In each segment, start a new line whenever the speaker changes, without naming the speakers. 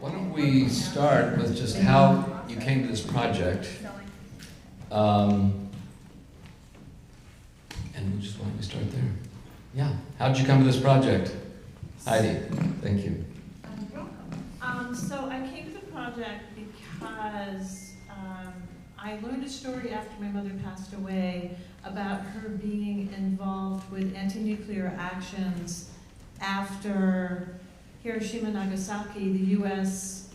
why don't we start with just how you came to this project. And just why don't we start there? Yeah, how did you come to this project? Heidi, thank you.
You're welcome. So I came to the project because I learned a story after my mother passed away about her being involved with anti-nuclear actions after Hiroshima and Nagasaki. The U.S.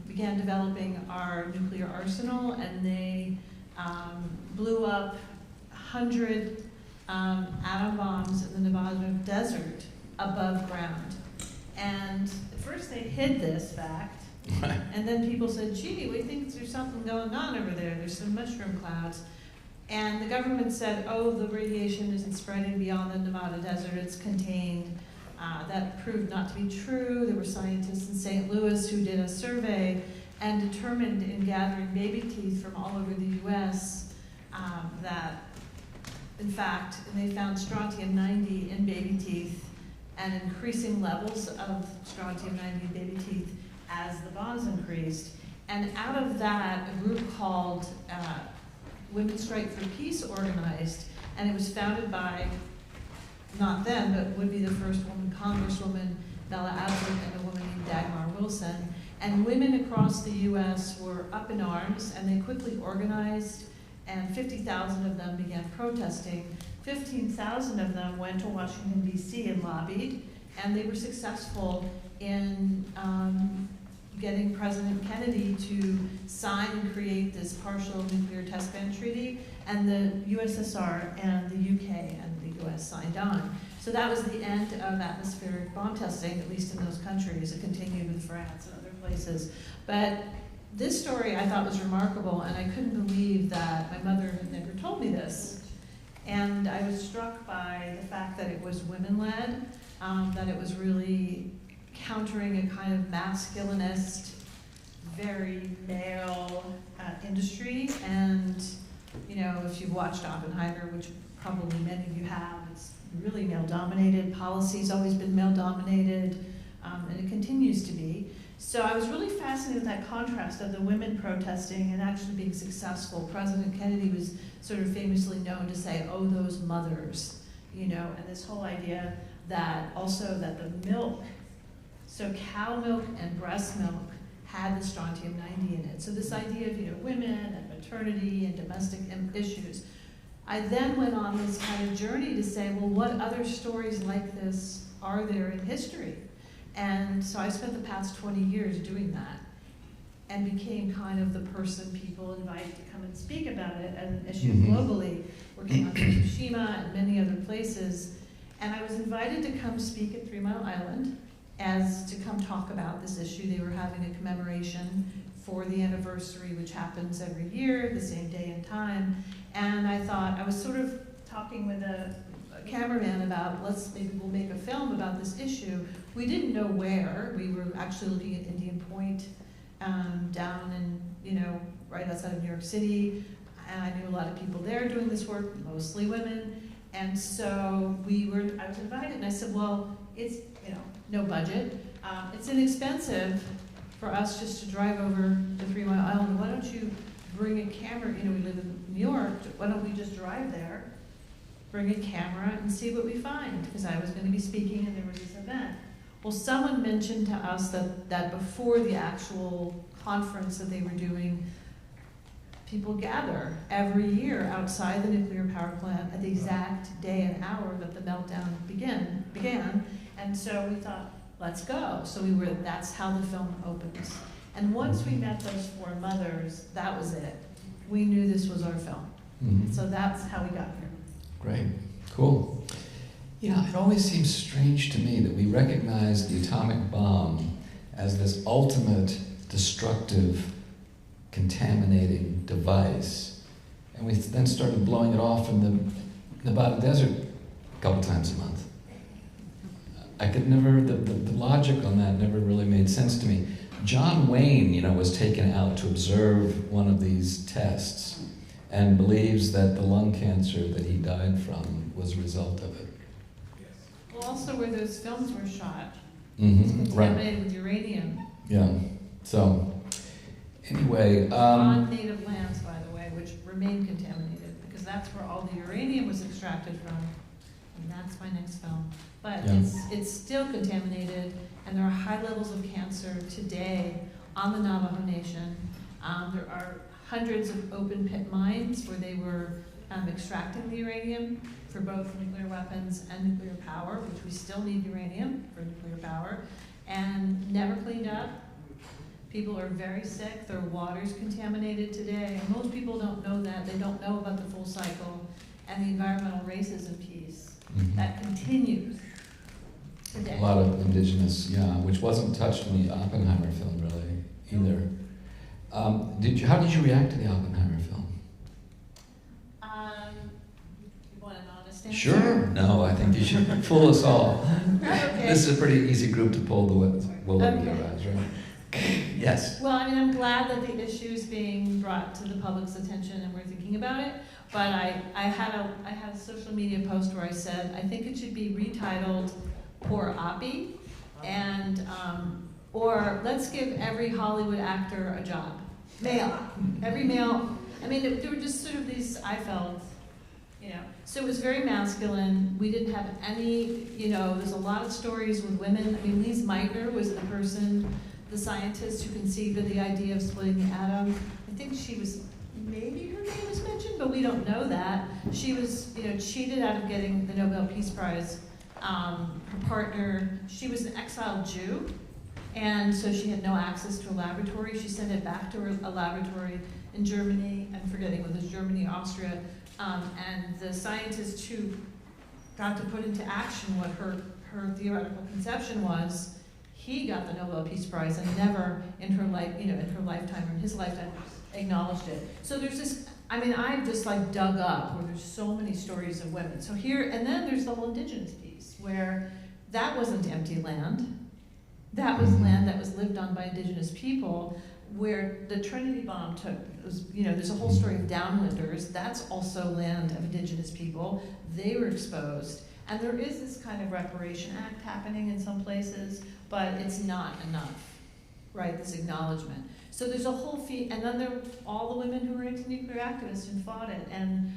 Began developing our nuclear arsenal, and they blew up 100 atom bombs in the Nevada desert above ground. And at first they hid this fact, and then people said, gee, we think there's something going on over there. There's some mushroom clouds. And the government said, oh, the radiation isn't spreading beyond the Nevada desert, it's contained. That proved not to be true. There were scientists in St. Louis who did a survey and determined in gathering baby teeth from all over the US that, in fact, they found strontium-90 in baby teeth and increasing levels of strontium-90 in baby teeth as the bombs increased. And out of that, a group called Women's Strike for Peace organized, and it was founded by, not then, but would be the first woman Congresswoman Bella Abzug and a woman named Dagmar Wilson. And women across the US were up in arms, and they quickly organized, and 50,000 of them began protesting. 15,000 of them went to Washington, D.C. and lobbied, and they were successful in getting President Kennedy to sign and create this partial nuclear test ban treaty, and the USSR and the UK and the US signed on. So that was the end of atmospheric bomb testing, at least in those countries. It continued with France and other places. But this story I thought was remarkable, and I couldn't believe that my mother had never told me this. And I was struck by the fact that it was women-led, that it was really countering a kind of masculinist, very male industry. And you know, if you've watched Oppenheimer, which probably many of you have, it's really male-dominated. Policy's always been male-dominated, and it continues to be. So I was really fascinated with that contrast of the women protesting and actually being successful. President Kennedy was sort of famously known to say, oh, those mothers, you know, and this whole idea that also that the milk, so cow milk and breast milk had the strontium-90 in it. So this idea of, you know, women and maternity and domestic issues. I then went on this kind of journey to say, well, what other stories like this are there in history? And so I spent the past 20 years doing that and became kind of the person people invite to come and speak about it as an issue globally, working on Fukushima and many other places. And I was invited to come speak at 3 Mile Island to come talk about this issue. They were having a commemoration for the anniversary, which happens every year, the same day and time. And I thought, I was sort of talking with a cameraman about, maybe we'll make a film about this issue. We didn't know where. We were actually looking at Indian Point, down in, you know, right outside of New York City. And I knew a lot of people there doing this work, mostly women. And so I was invited, and I said, well, it's, you know, no budget. It's inexpensive for us just to drive over to 3 Mile Island. Why don't you bring a camera? You know, we live in New York. Why don't we just drive there, bring a camera, and see what we find? Because I was going to be speaking, and there was this event. Well, someone mentioned to us that before the actual conference that they were doing, people gather every year outside the nuclear power plant at the exact day and hour that the meltdown began. And so we thought, let's go. So that's how the film opens. And once we met those 4 mothers, that was it. We knew this was our film. So that's how we got here.
Great, cool. You know, it always seems strange to me that we recognize the atomic bomb as this ultimate destructive, contaminating device, and we then started blowing it off in the Nevada desert a couple times a month. I could never, the logic on that never really made sense to me. John Wayne, you know, was taken out to observe one of these tests and believes that the lung cancer that he died from was a result of it.
Well, also where those films were shot,
Mm-hmm.
it's contaminated with uranium.
Yeah. So, anyway.
On native lands, by the way, which remain contaminated, because that's where all the uranium was extracted from. And that's my next film. But
Yeah.
it's still contaminated, and there are high levels of cancer today on the Navajo Nation. There are hundreds of open pit mines where they were extracting the uranium for both nuclear weapons and nuclear power, which we still need uranium for nuclear power, and never cleaned up. People are very sick, their water's contaminated today, and most people don't know that. They don't know about the full cycle and the environmental racism piece that continues today.
A lot of indigenous, which wasn't touched in the Oppenheimer film really either. How did you react to the Oppenheimer film?
You want an honest answer?
Sure. No, I think you should fool us all.
Okay.
This is a pretty easy group to pull the wool over their eyes, right? Yes.
Well, I mean, I'm glad that the issue is being brought to the public's attention and we're thinking about it. But I had a social media post where I said I think it should be retitled "Poor Oppie," and or let's give every Hollywood actor a job, male, every male. I mean, there were just sort of these. I felt, so it was very masculine. We didn't have any, there's a lot of stories with women. I mean, Lise Meitner was the person, the scientist who conceived of the idea of splitting the atom. I think she was, maybe her name was mentioned, but we don't know that. She was, cheated out of getting the Nobel Peace Prize. Her partner, she was an exiled Jew, and so she had no access to a laboratory. She sent it back to a laboratory in Germany, I'm forgetting whether it was Germany or Austria, and the scientist who got to put into action what her theoretical conception was, he got the Nobel Peace Prize and never in her life, in her lifetime or in his lifetime acknowledged it. So there's this, I've just dug up where there's so many stories of women. So here, and then there's the whole indigenous piece where that wasn't empty land. That was land that was lived on by indigenous people, where the Trinity bomb there's a whole story of downwinders. That's also land of indigenous people. They were exposed. And there is this kind of reparation act happening in some places, but it's not enough, right, this acknowledgement. So there's a whole and then there are all the women who were anti-nuclear activists and fought it. And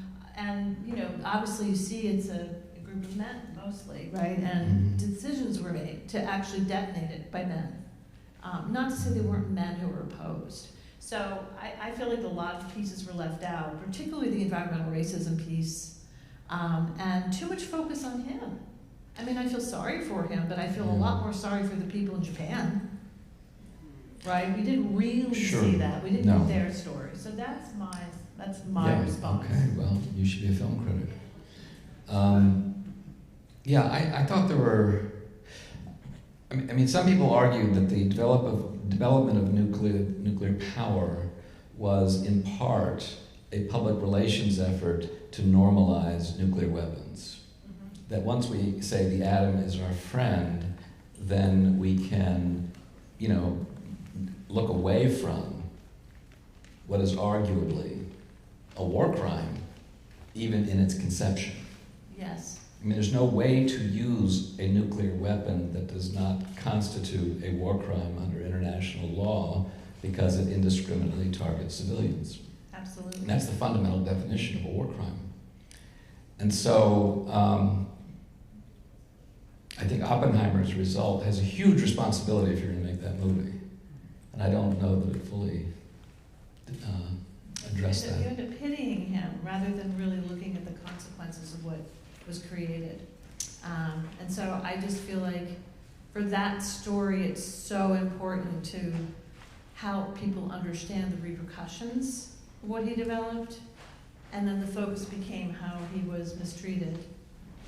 obviously you see it's a group of men mostly, right? And decisions were made to actually detonate it by men. Not to say they weren't men who were opposed. So I feel like a lot of pieces were left out, particularly the environmental racism piece, and too much focus on him. I feel sorry for him, but I feel a lot more sorry for the people in Japan. Right? We didn't really see that. We didn't know their story. So that's my response.
Okay, well, you should be a film critic. I thought there were. Some people argued that the development of nuclear power was in part a public relations effort to normalize nuclear weapons. That once we say the atom is our friend, then we can, look away from what is arguably a war crime, even in its conception.
Yes.
There's no way to use a nuclear weapon that does not constitute a war crime under international law because it indiscriminately targets civilians.
Absolutely.
And that's the fundamental definition of a war crime. And so I think Oppenheimer's result has a huge responsibility if you're going to make that movie. And I don't know that it fully addressed that.
You end up pitying him rather than really looking at the consequences of what was created. And so I just feel like for that story, it's so important to help people understand the repercussions of what he developed. And then the focus became how he was mistreated.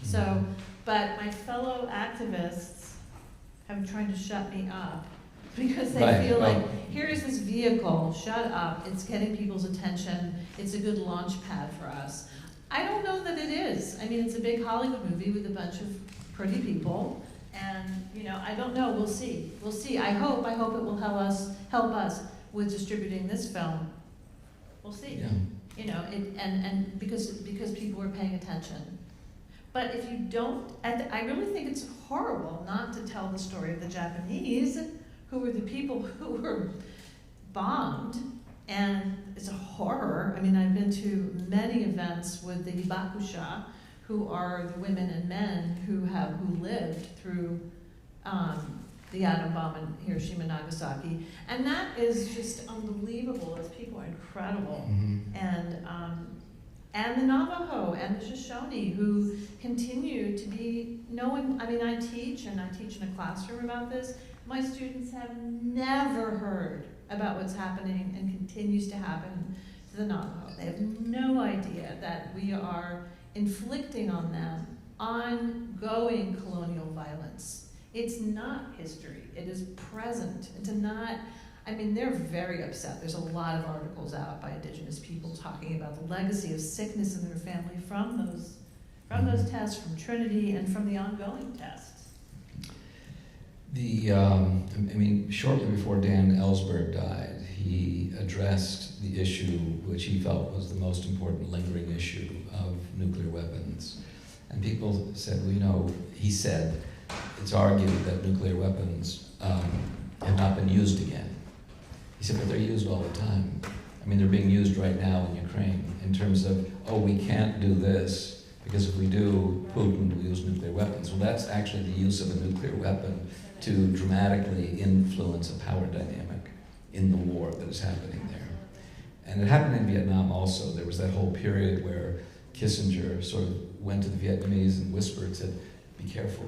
So, but my fellow activists have been trying to shut me up because they feel like, here is this vehicle, shut up, it's getting people's attention, it's a good launch pad for us. I don't know that it is. It's a big Hollywood movie with a bunch of pretty people, and I don't know. We'll see. We'll see. I hope it will help us with distributing this film. We'll see.
Yeah.
And because people are paying attention. But if you don't, I really think it's horrible not to tell the story of the Japanese who were the people who were bombed, and it's a horror. I mean, I've been to many events with the Hibakusha, who are the women and men who lived through the atom bomb in Hiroshima and Nagasaki, and that is just unbelievable. Those people are incredible, and the Navajo and the Shoshone, who continue to be knowing. I mean, I teach in a classroom about this. My students have never heard about what's happening and continues to happen to the Navajo. They have no idea that we are inflicting on them ongoing colonial violence. It's not history, it is present. I mean, they're very upset. There's a lot of articles out by Indigenous people talking about the legacy of sickness in their family from those tests, from Trinity, and from the ongoing tests.
I mean, shortly before Dan Ellsberg died, he addressed the issue which he felt was the most important lingering issue of nuclear weapons. And people said, well, you know, he said, it's argued that nuclear weapons have not been used again. He said, but they're used all the time. I mean, they're being used right now in Ukraine in terms of, oh, we can't do this because if we do, Putin will use nuclear weapons. Well, that's actually the use of a nuclear weapon to dramatically influence a power dynamic in the war that is happening there. And it happened in Vietnam also. There was that whole period where Kissinger sort of went to the Vietnamese and whispered, said, be careful,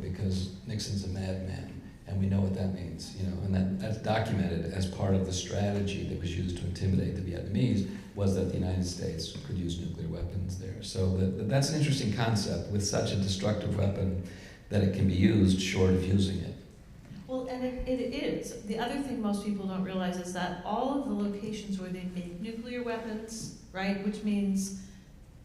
because Nixon's a madman. And we know what that means, you know, and that's documented as part of the strategy that was used to intimidate the Vietnamese, was that the United States could use nuclear weapons there. So that's an interesting concept, with such a destructive weapon, that it can be used short of using it.
Well, and it is. The other thing most people don't realize is that all of the locations where they make nuclear weapons, right, which means,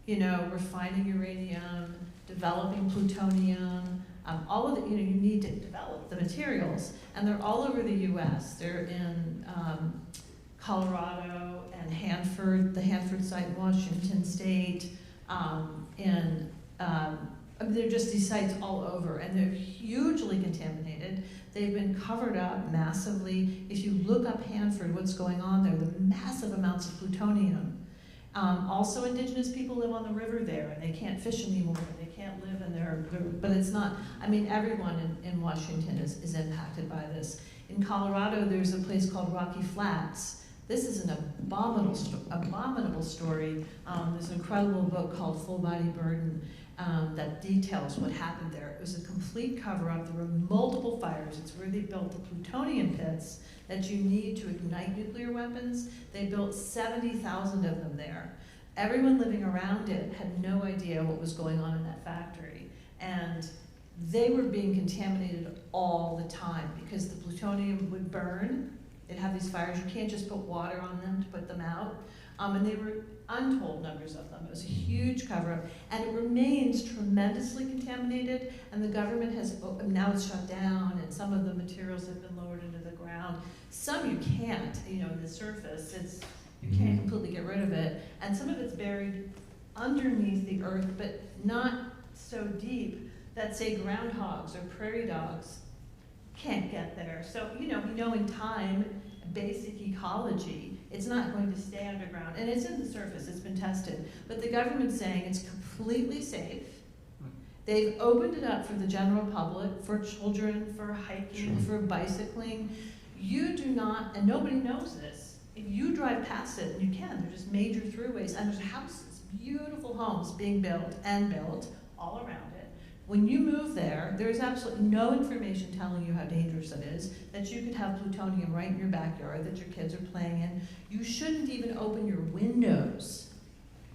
you know, refining uranium, developing plutonium, all of the, you know, you need to develop the materials, and they're all over the U.S. They're in Colorado and Hanford, the Hanford site in Washington State, they're just these sites all over, and they're hugely contaminated. They've been covered up massively. If you look up Hanford, what's going on there, the massive amounts of plutonium. Also, Indigenous people live on the river there, and they can't fish anymore. They can't live in there, but it's not, I mean, everyone in Washington is impacted by this. In Colorado, there's a place called Rocky Flats. This is an abominable story. There's an incredible book called Full Body Burden that details what happened there. It was a complete cover-up. There were multiple fires. It's where they built the plutonium pits that you need to ignite nuclear weapons. They built 70,000 of them there. Everyone living around it had no idea what was going on in that factory. And they were being contaminated all the time because the plutonium would burn. They'd have these fires. You can't just put water on them to put them out. And they were untold numbers of them. It was a huge cover-up. And it remains tremendously contaminated. And the government has, now it's shut down, and some of the materials have been lowered into the ground. Some you can't, you know, the surface, you can't completely get rid of it. And some of it's buried underneath the earth, but not so deep that, say, groundhogs or prairie dogs can't get there. So, you know, we know in time, basic ecology, it's not going to stay underground. And it's in the surface, it's been tested. But the government's saying it's completely safe. They've opened it up for the general public, for children, for hiking, for bicycling. You do not, and nobody knows this, if you drive past it, and you can, they're just major throughways, and there's houses, beautiful homes being built all around it. When you move there, there's absolutely no information telling you how dangerous it is, that you could have plutonium right in your backyard that your kids are playing in. You shouldn't even open your windows.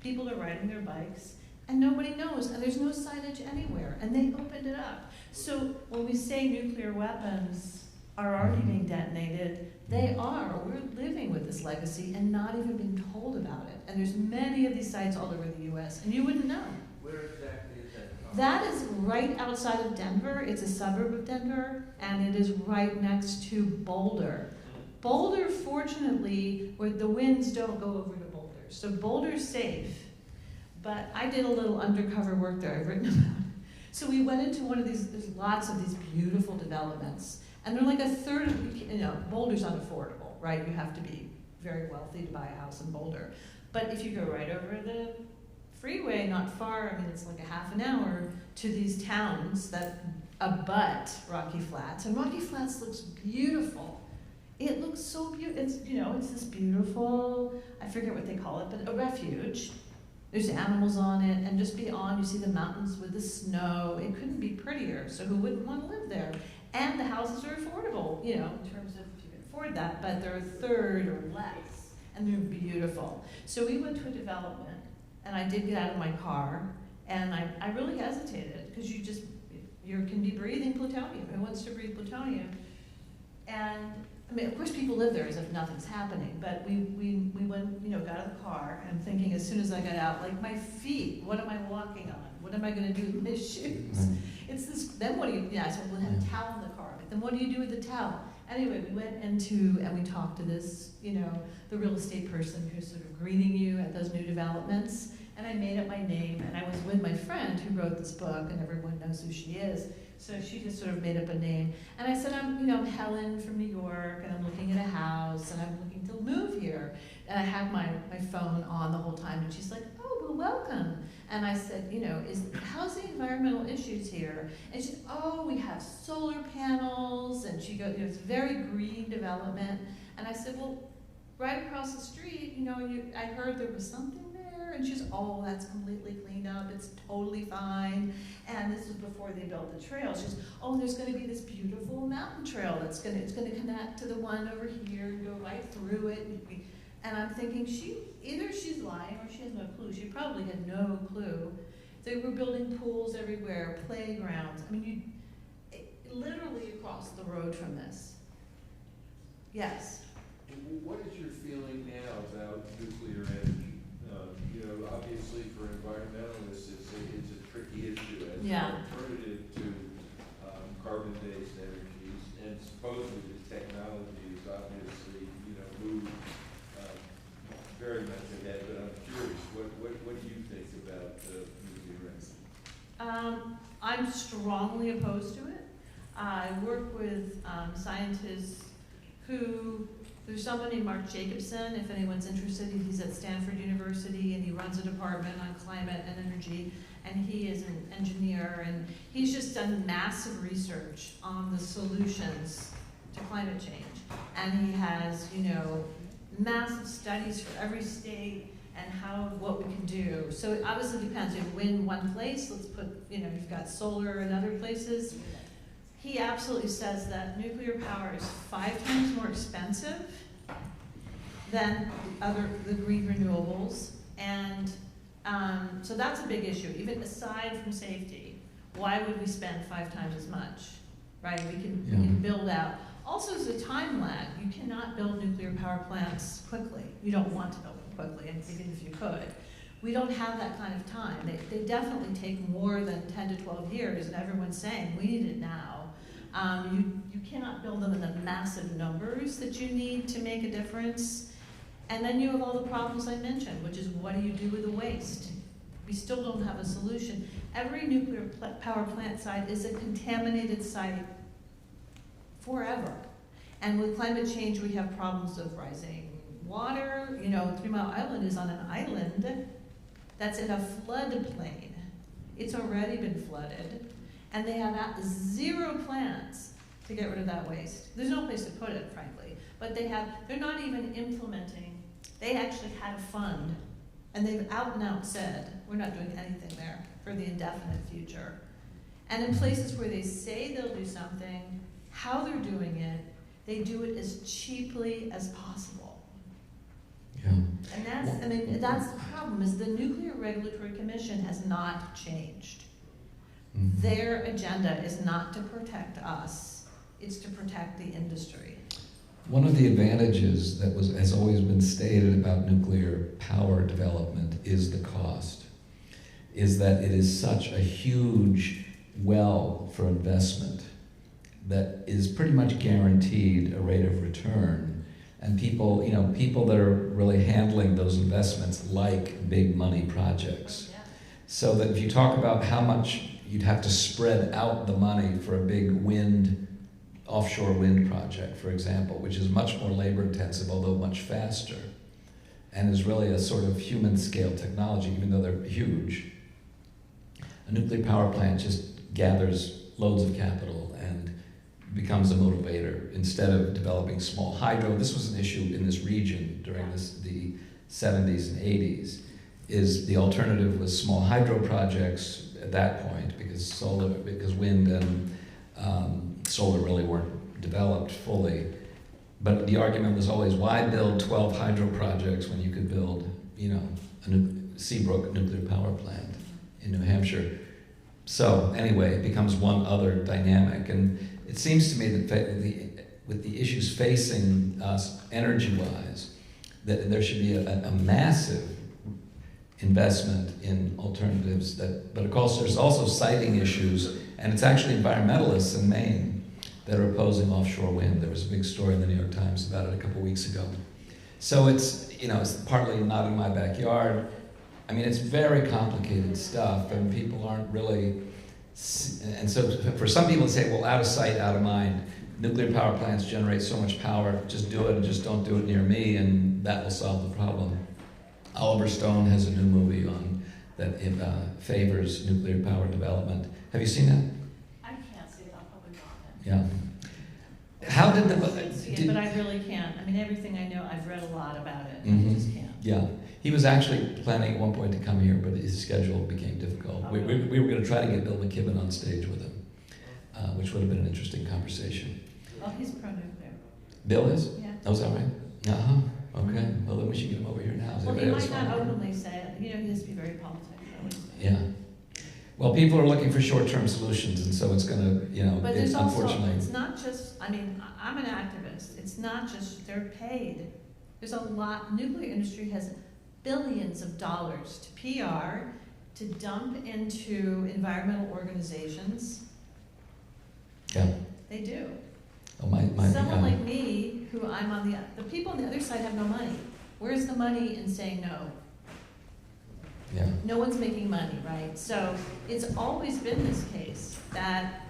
People are riding their bikes, and nobody knows, and there's no signage anywhere, and they opened it up. So when we say nuclear weapons are already being detonated, they are. We're living with this legacy and not even being told about it. And there's many of these sites all over the U.S., and you wouldn't know.
Where exactly is that?
That is right outside of Denver. It's a suburb of Denver, and it is right next to Boulder. Boulder, fortunately, where the winds don't go over to Boulder. So Boulder's safe, but I did a little undercover work there I've written about. So we went into one of these, there's lots of these beautiful developments, And they're like a third of, Boulder's unaffordable, right? You have to be very wealthy to buy a house in Boulder. But if you go right over the freeway, not far, I mean, it's like a half an hour to these towns that abut Rocky Flats. And Rocky Flats looks beautiful. It looks so beautiful. It's, it's this beautiful, I forget what they call it, but a refuge. There's animals on it, and just beyond, you see the mountains with the snow. It couldn't be prettier, so who wouldn't want to live there? And the houses are affordable, in terms of if you can afford that, but they're a third or less, and they're beautiful. So we went to a development, and I did get out of my car, and I really hesitated, because you can be breathing plutonium. Who wants to breathe plutonium? And I mean, of course, people live there as if nothing's happening, but we went, got out of the car, and I'm thinking as soon as I got out, like, my feet, what am I walking on? What am I going to do with my shoes? It's this, then what do you, so we'll have a towel in the car, but then what do you do with the towel? Anyway, we went into, and we talked to this, the real estate person who's sort of greeting you at those new developments, and I made up my name, and I was with my friend who wrote this book, and everyone knows who she is. So she just sort of made up a name. And I said, I'm Helen from New York, and I'm looking at a house, and I'm looking to move here. And I had my phone on the whole time, and she's like, oh, well, welcome. And I said, how's the environmental issues here? And she said, oh, we have solar panels, and she goes, it's very green development. And I said, well, right across the street, I heard there was something there. And she's, oh, that's completely cleaned up, it's totally fine. And this was before they built the trail. She's, oh, there's going to be this beautiful mountain trail it's going to connect to the one over here and go right through it. And I'm thinking, either she's lying or she has no clue. She probably had no clue. They were building pools everywhere, playgrounds. I mean, literally across the road from this. Yes.
What is your feeling now about nuclear energy? Obviously for environmentalists, it's a tricky issue as an alternative to carbon-based energies, and supposedly the technology is obviously, moved very much ahead. But I'm curious, what do you think about nuclear energy?
I'm strongly opposed to it. I work with scientists who. There's someone named Mark Jacobson, if anyone's interested. He's at Stanford University, and he runs a department on climate and energy, and he is an engineer, and he's just done massive research on the solutions to climate change. And he has, massive studies for every state and what we can do. So it obviously depends. If you win one place, let's put, you've got solar in other places. He absolutely says that nuclear power is 5 times more expensive than the green renewables, and so that's a big issue. Even aside from safety, why would we spend 5 times as much, right? We can build out. Also, there's a time lag. You cannot build nuclear power plants quickly. You don't want to build them quickly, and even if you could. We don't have that kind of time. They definitely take more than 10 to 12 years, and everyone's saying, we need it now. You cannot build them in the massive numbers that you need to make a difference. And then you have all the problems I mentioned, which is what do you do with the waste? We still don't have a solution. Every nuclear power plant site is a contaminated site forever. And with climate change, we have problems of rising water. 3 Mile Island is on an island that's in a floodplain. It's already been flooded. And they have 0 plans to get rid of that waste. There's no place to put it, frankly. But they're not even implementing. They actually had a fund, and they've out and out said, we're not doing anything there for the indefinite future. And in places where they say they'll do something, how they're doing it, they do it as cheaply as possible.
Yeah.
And that's the problem, is the Nuclear Regulatory Commission has not changed.
Mm-hmm.
Their agenda is not to protect us, it's to protect the industry.
One of the advantages that has always been stated about nuclear power development is the cost, is that it is such a huge well for investment that is pretty much guaranteed a rate of return. And people that are really handling those investments like big money projects.
Yeah.
So that if you talk about how much you'd have to spread out the money for a big wind offshore wind project, for example, which is much more labor intensive, although much faster, and is really a sort of human scale technology, even though they're huge. A nuclear power plant just gathers loads of capital and becomes a motivator instead of developing small hydro. This was an issue in this region during the 70s and 80s, is the alternative was small hydro projects at that point, because wind and solar really weren't developed fully. But the argument was always, why build 12 hydro projects when you could build, a Seabrook nuclear power plant in New Hampshire? So anyway, it becomes one other dynamic. And it seems to me that with the issues facing us energy-wise, that there should be a massive investment in alternatives. But of course, there's also siting issues, and it's actually environmentalists in Maine that are opposing offshore wind. There was a big story in the New York Times about it a couple weeks ago. So it's partly not in my backyard. I mean, it's very complicated stuff, and people aren't really, and so for some people to say, well, out of sight, out of mind, nuclear power plants generate so much power, just do it and just don't do it near me, and that will solve the problem. Oliver Stone has a new movie on that favors nuclear power development. Have you seen that?
I can't see it, I'll probably not.
Yeah. How did the...
but I really can't. I mean, everything I know, I've read a lot about it.
Mm-hmm.
I just can't.
Yeah. He was actually planning at one point to come here, but his schedule became difficult.
Oh,
We
really?
were going to try to get Bill McKibben on stage with him, which would have been an interesting conversation.
Well, he's pro-nuclear.
Bill is?
Yeah.
Oh, is that right? Uh-huh. Okay. Well, then we should get him over here now.
Well, he might not openly say it. He has to be very political.
Yeah. Well, people are looking for short-term solutions, and so it's going to,
But
it's
there's also,
unfortunately...
it's not just, I'm an activist. It's not just, they're paid. There's a lot, nuclear industry has billions of dollars to PR, to dump into environmental organizations.
Yeah.
They do.
Oh,
Someone like me, who I'm on the people on the other side have no money. Where's the money in saying no?
Yeah.
No one's making money, right? So it's always been this case that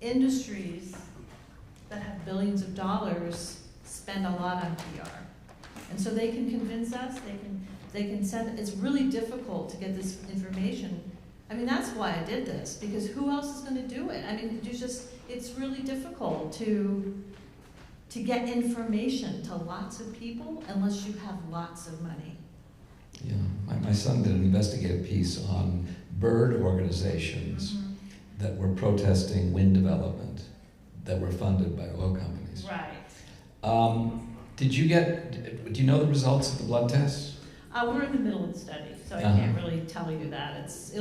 industries that have billions of dollars spend a lot on PR. And so they can convince us, they can send, it's really difficult to get this information. I mean, that's why I did this, because who else is gonna do it? I mean, it's really difficult to get information to lots of people unless you have lots of money.
Yeah. My son did an investigative piece on bird organizations that were protesting wind development that were funded by oil companies.
Right.
Do you know the results of the blood tests?
We're in the middle of the study, so I can't really tell you that. It's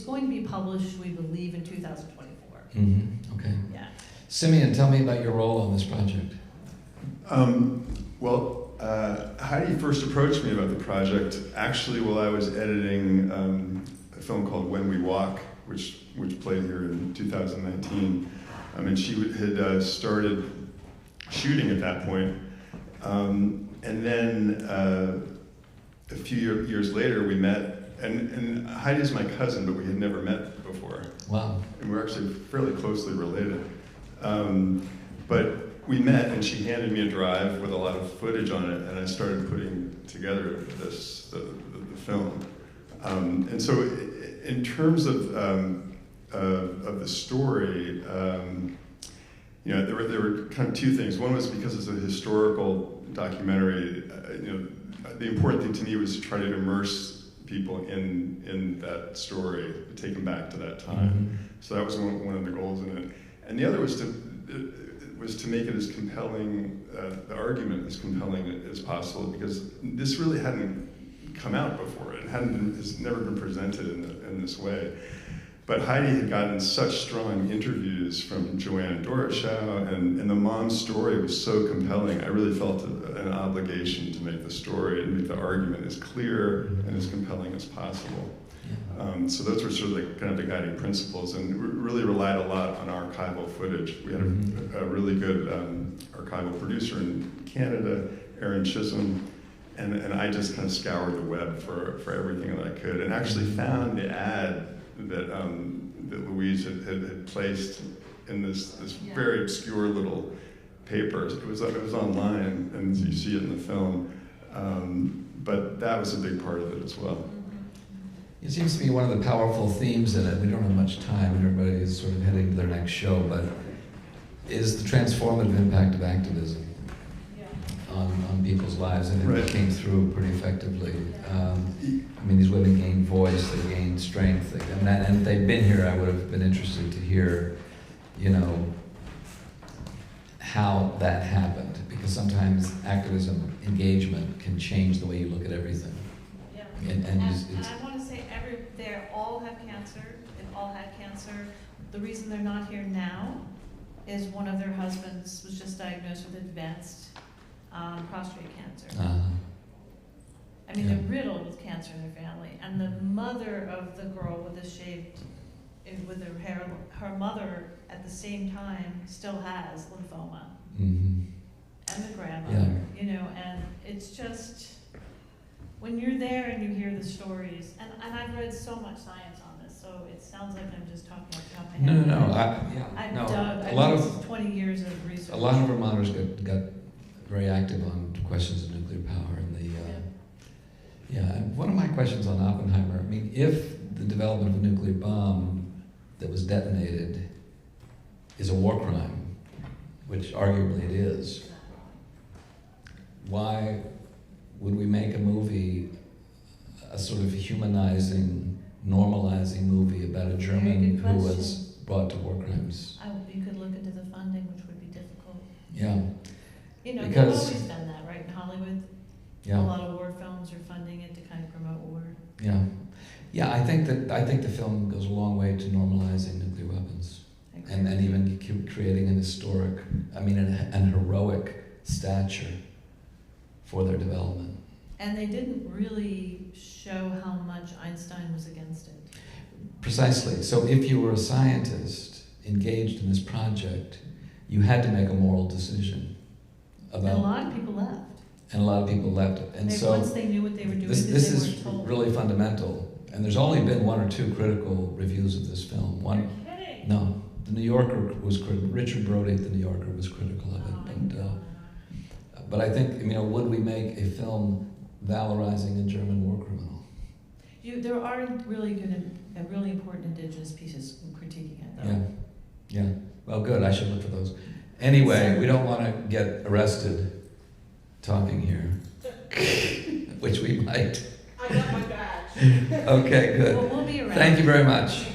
going to be published, we believe, in 2024.
Mm-hmm. Okay.
Yeah.
Simeon, tell me about your role on this project.
Heidi first approached me about the project actually while I was editing a film called When We Walk, which played here in 2019. And she had started shooting at that point. And then a few years later we met, and Heidi's my cousin, but we had never met before.
Wow.
And we're actually fairly closely related. But we met, and she handed me a drive with a lot of footage on it, and I started putting together the film. And so, in terms of the story, there were kind of two things. One was because it's a historical documentary. The important thing to me was to try to immerse people in that story, take them back to that time.
Mm-hmm.
So that was one of the goals in it, and the other was to make it as compelling, the argument as compelling as possible, because this really hadn't come out before. It's never been presented in this way. But Heidi had gotten such strong interviews from Joanne Doroshow, and the mom's story was so compelling. I really felt an obligation to make the story and make the argument as clear and as compelling as possible. So those were sort of kind of the guiding principles, and we really relied a lot on archival footage. We had a really good archival producer in Canada, Aaron Chisholm, and I just kind of scoured the web for everything that I could, and actually found the ad that Louise had placed in this very obscure little paper. It was online, and you see it in the film. But that was a big part of it as well.
It seems to be one of the powerful themes in it. We don't have much time, and everybody is sort of heading to their next show, but is the transformative impact of activism on people's lives, and it came through pretty effectively. I mean, these women gained voice, they gained strength, and if they'd been here, I would have been interested to hear, how that happened, because sometimes activism engagement can change the way you look at everything.
Yeah.
And
I want to say they all have cancer. They've all had cancer. The reason they're not here now is one of their husbands was just diagnosed with advanced prostate cancer. I mean, they're riddled with cancer in their family. And the mother of the girl with the shaved, with her hair, her mother at the same time still has lymphoma.
Mm-hmm.
And the grandmother, and it's just, when you're there and you hear the stories, and I've read so much science on this, so it sounds like I'm just talking off the top of my head.
No.
I've 20 years of research.
A lot of Vermonters got very active on questions of nuclear power, and and one of my questions on Oppenheimer, I mean, if the development of a nuclear bomb that was detonated is a war crime, which arguably it is, why would we make a movie, a sort of humanizing, normalizing movie about a German who was brought to war crimes?
You could look into the funding, which would be difficult.
Yeah.
They've always done that, right, in Hollywood?
Yeah.
A lot of war films are funding it to kind of promote war.
Yeah. Yeah, I think the film goes a long way to normalizing nuclear weapons. And even creating an historic, an heroic stature for their development.
And they didn't really show how much Einstein was against it.
Precisely. So if you were a scientist engaged in this project, you had to make a moral decision about.
And a lot of people left.
And a lot of people left. And so
once they knew what they were doing,
this
they
is
weren't told.
really fundamental. And there's only been one or two critical reviews of this film.
You're kidding.
No. The New Yorker was critical. Richard Brody at the New Yorker was critical of it. But I think, would we make a film valorizing a German war criminal?
There are really good and really important indigenous pieces critiquing it, though.
Yeah. Well, good. I should look for those. Anyway, we don't want to get arrested talking here, which we might.
I got my badge.
Okay, good.
Well, we'll be around.
Thank you very much.